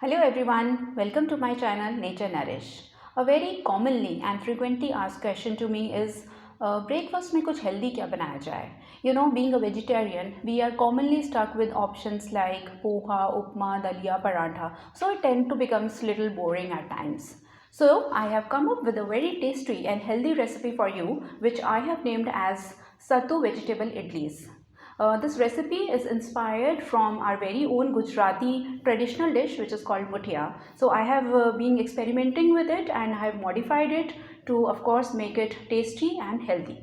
Hello everyone, welcome to my channel Nature Nourish. A very commonly and frequently asked question to me is breakfast में कुछ healthy क्या बनाया जाए? Being a vegetarian, we are commonly stuck with options like poha, upma, dalia, paratha. So it tend to become little boring at times. So I have come up with a very tasty and healthy recipe for you, which I have named as Sattu Vegetable Idlis. This recipe is inspired from our very own Gujarati traditional dish, which is called muthia. So I have been experimenting with it and I have modified it to, of course, make it tasty and healthy.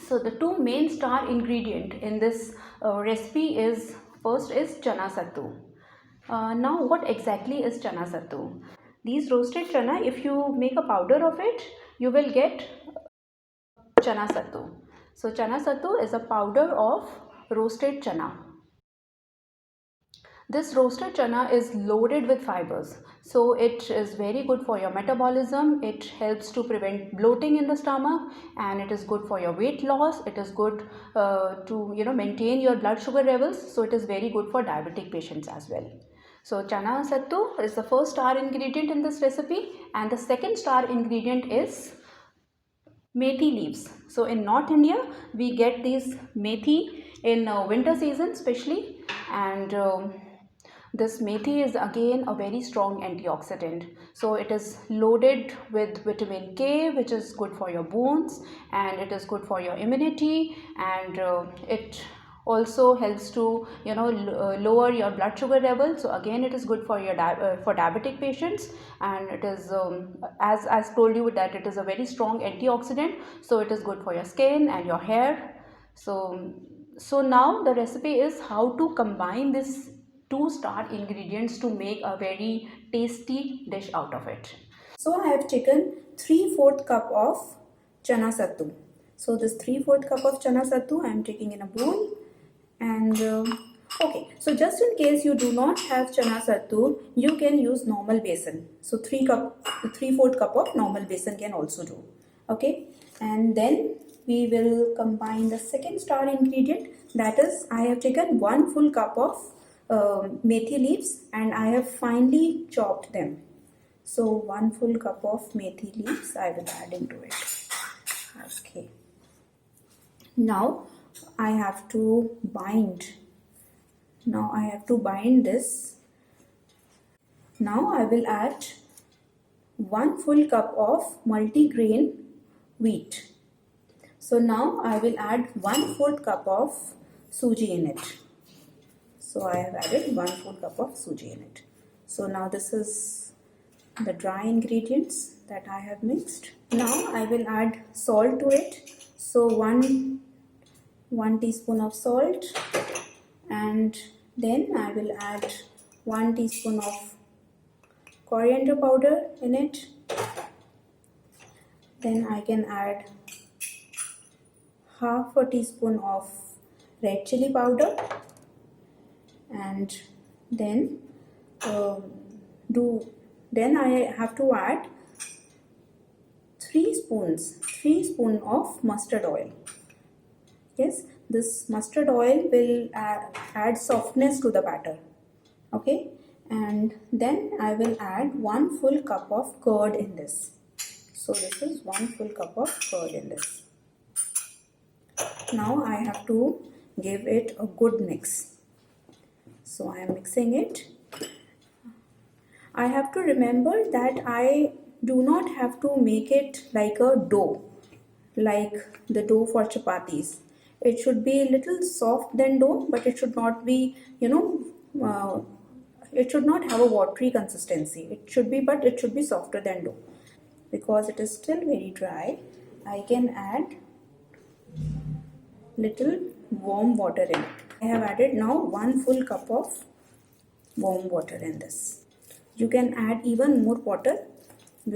So the two main star ingredient in this recipe is first is chana sattu. Now what exactly is chana sattu? These roasted chana, if you make a powder of it, you will get chana sattu. So chana sattu is a powder of roasted chana. This roasted chana is loaded with fibers, so it is very good for your metabolism. It helps to prevent bloating in the stomach, and it is good for your weight loss. It is good to maintain your blood sugar levels, so it is very good for diabetic patients as well. So chana sattu is the first star ingredient in this recipe, and the second star ingredient is methi leaves. So in North India, we get these methi in winter season especially, and this methi is again a very strong antioxidant. So it is loaded with vitamin K, which is good for your bones, and it is good for your immunity, and it also helps to lower your blood sugar level. So again, it is good for your for diabetic patients, and it is as told you that it is a very strong antioxidant, so it is good for your skin and your hair. So now the recipe is how to combine this two star ingredients to make a very tasty dish out of it. So I have taken 3/4 cup of chana sattu. So this 3/4 cup of chana sattu I am taking in a bowl, and okay, so just in case you do not have chana sattu, you can use normal besan. So 3/4 cup of normal besan can also do. Okay, and then we will combine the second star ingredient, that is I have taken 1 full cup of methi leaves and I have finely chopped them. So 1 full cup of methi leaves I will add into it. Okay, now I have to bind. Now I have to bind this. Now I will add 1 full cup of multigrain wheat. So now I will add 1/4 cup of suji in it. So I have added 1/4 cup of suji in it. So now this is the dry ingredients that I have mixed. Now I will add salt to it. So one teaspoon of salt, and then I will add 1 teaspoon of coriander powder in it. Then I can add half a teaspoon of red chili powder, and then then I have to add 3 spoons of mustard oil. Yes, this mustard oil will add softness to the batter. Okay, and then I will add 1 full cup of curd in this. So this is 1 full cup of curd in this. Now I have to give it a good mix. So I am mixing it. I have to remember that I do not have to make it like a dough, like the dough for chapatis. It should be a little soft than dough, but it should not be, it should not have a watery consistency. It should be softer than dough. Because it is still very dry, I can add little warm water in it. I have added now 1 full cup of warm water in this. You can add even more water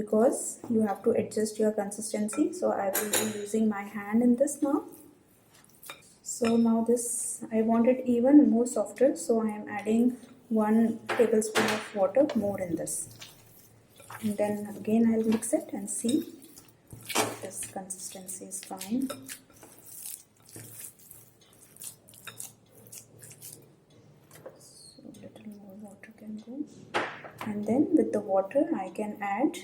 because you have to adjust your consistency. So I will be using my hand in this now. So now this, I want it even more softer, so I am adding 1 tablespoon of water more in this. And then again I'll mix it and see if this consistency is fine. So little more water can go. And then with the water I can add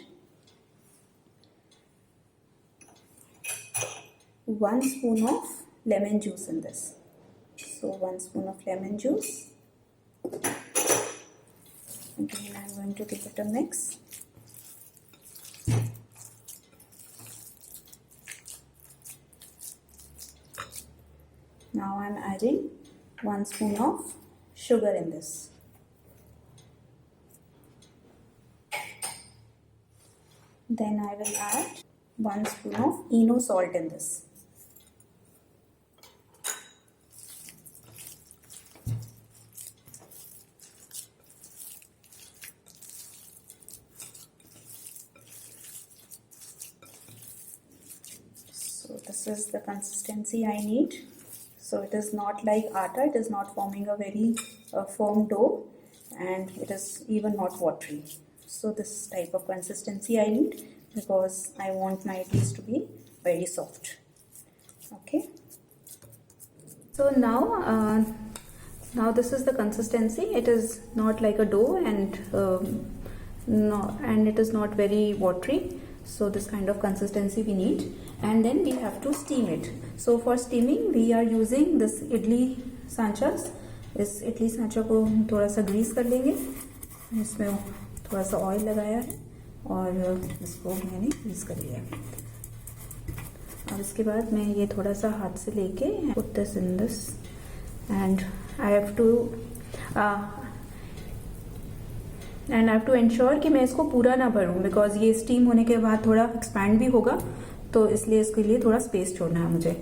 1 spoon of lemon juice in this. So 1 spoon of lemon juice. Again I'm going to give it a mix. Now I'm adding 1 spoon of sugar in this. Then I will add 1 spoon of Eno salt in this. So this is the consistency I need. So it is not like atta, it is not forming a very firm dough, and it is even not watery. So this type of consistency I need, because I want my idlis to be very soft. Okay. So now this is the consistency. It is not like a dough, and it is not very watery. So this kind of consistency we need, and then we have to steam it. So for steaming we are using this idli सांचas. इस इडली सांचा को थोड़ा सा Greece कर लेंगे. इसमें थोड़ा सा ऑयल लगाया है और इसको मैंने ग्रीस कर लिया है. अब इसके बाद मैं ये थोड़ा सा हाथ से लेके put this in this, and I have to ensure कि मैं इसको पूरा ना भरूं, बिकॉज ये स्टीम होने के बाद थोड़ा एक्सपैंड भी होगा, तो इसलिए इसके लिए थोड़ा स्पेस छोड़ना है मुझे.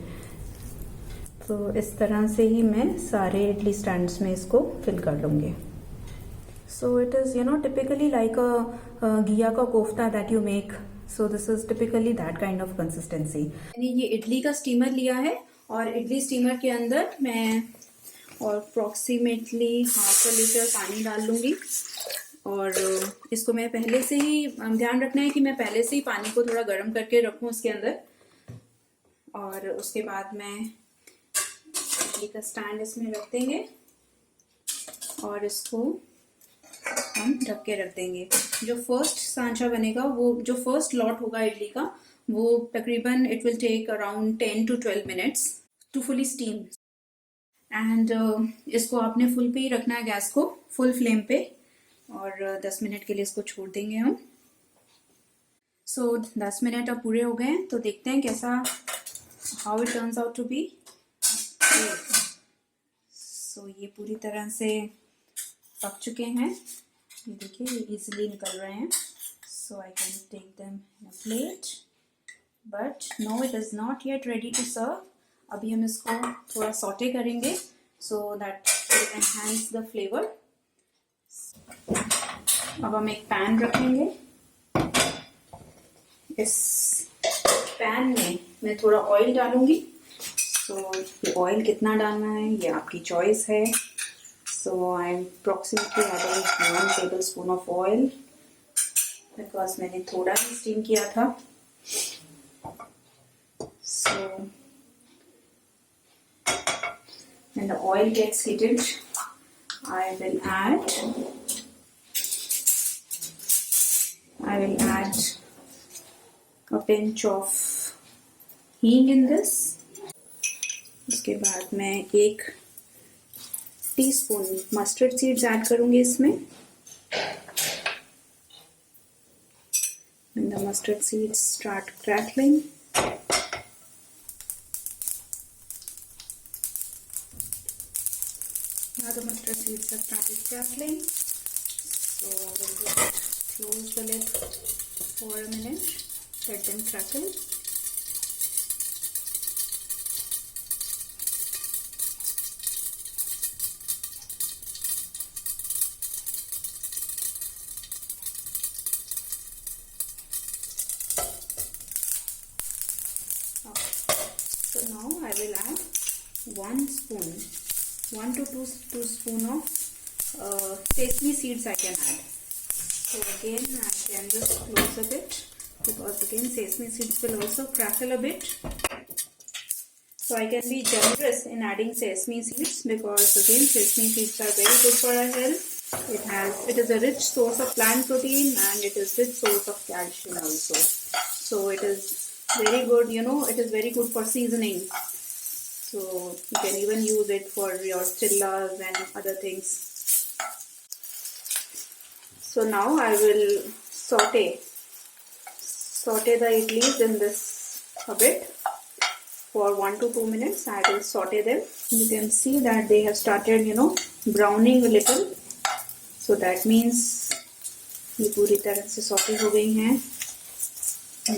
तो इस तरह से ही मैं सारे इडली स्टैंड्स में इसको फिल कर लूँगी. So it is typically like अ घिया का kofta that you make. So this is typically that kind of consistency. मैंने ये इडली का स्टीमर लिया है, और इडली स्टीमर के अंदर मैं और अप्रॉक्सीमेटली 1/2 लीटर पानी डाल लूँगी. और इसको मैं पहले से ही ध्यान रखना है कि मैं पहले से ही पानी को थोड़ा गर्म करके रखूँ उसके अंदर. और उसके बाद मैं इडली का स्टैंड इसमें रख देंगे और इसको हम ढक के रख देंगे. जो फर्स्ट सांचा बनेगा, वो जो फर्स्ट लॉट होगा इडली का, वो तकरीबन it will take around 10 to 12 minutes to fully steam. And इसको आपने फुल पे ही रखना है, गैस को फुल फ्लेम पे, और 10 मिनट के लिए इसको छोड़ देंगे हम. सो 10 मिनट अब पूरे हो गए हैं, तो देखते हैं कैसा how it turns out to be. So ये पूरी तरह से पक चुके हैं. ये देखिए, ये इजीली निकल रहे हैं. So I can take them in a plate. But no, it is not yet ready to serve. अभी हम इसको थोड़ा सॉटे करेंगे so that will enhance the flavour. अब हम एक पैन रखेंगे. इस पैन में मैं थोड़ा ऑयल डालूंगी. सो ये ऑयल कितना डालना है ये आपकी चॉइस है. So I am approximately adding 1 tablespoon of oil, because मैंने थोड़ा ही स्टीम किया था. सो when the oil gets heated, I will add a pinch of हींग in this. उसके बाद मैं 1 टीस्पून मस्टर्ड सीड्स ऐड करूंगी इसमें. When the mustard seeds start crackling, now the mustard seeds have started crackling, so I will just close the lid for a minute, let them crackle. So now I will add 1 to 2 teaspoons of sesame seeds I can add. So again I can just close a bit, because again sesame seeds will also crackle a bit. So I can be generous in adding sesame seeds, because again sesame seeds are very good for our health. It has it is a rich source of plant protein, and it is rich source of calcium also. So it is very good, it is very good for seasoning. So you can even use it for your chillas and other things. So now I will saute the idlis in this a bit for 1 to 2 minutes. I will saute them. You can see that they have started, browning a little. So that means ये पूरी तरह से saute हो गई हैं.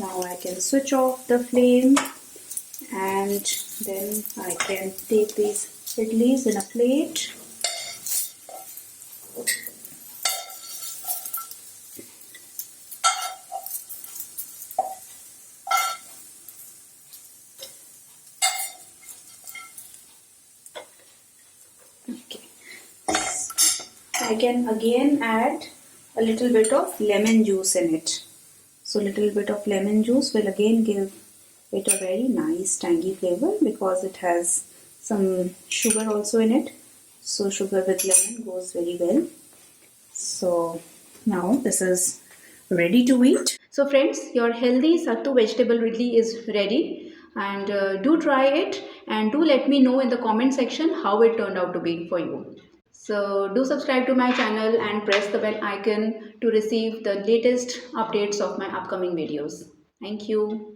Now I can switch off the flame, and then I can take these idlis in a plate. Okay. I can again add a little bit of lemon juice in it. So little bit of lemon juice will again give it a very nice tangy flavor, because it has some sugar also in it. So sugar with lemon goes very well. So now this is ready to eat. So friends, your healthy sattu vegetable idli is ready, and do try it, and do let me know in the comment section how it turned out to be for you. So do subscribe to my channel and press the bell icon to receive the latest updates of my upcoming videos. Thank you.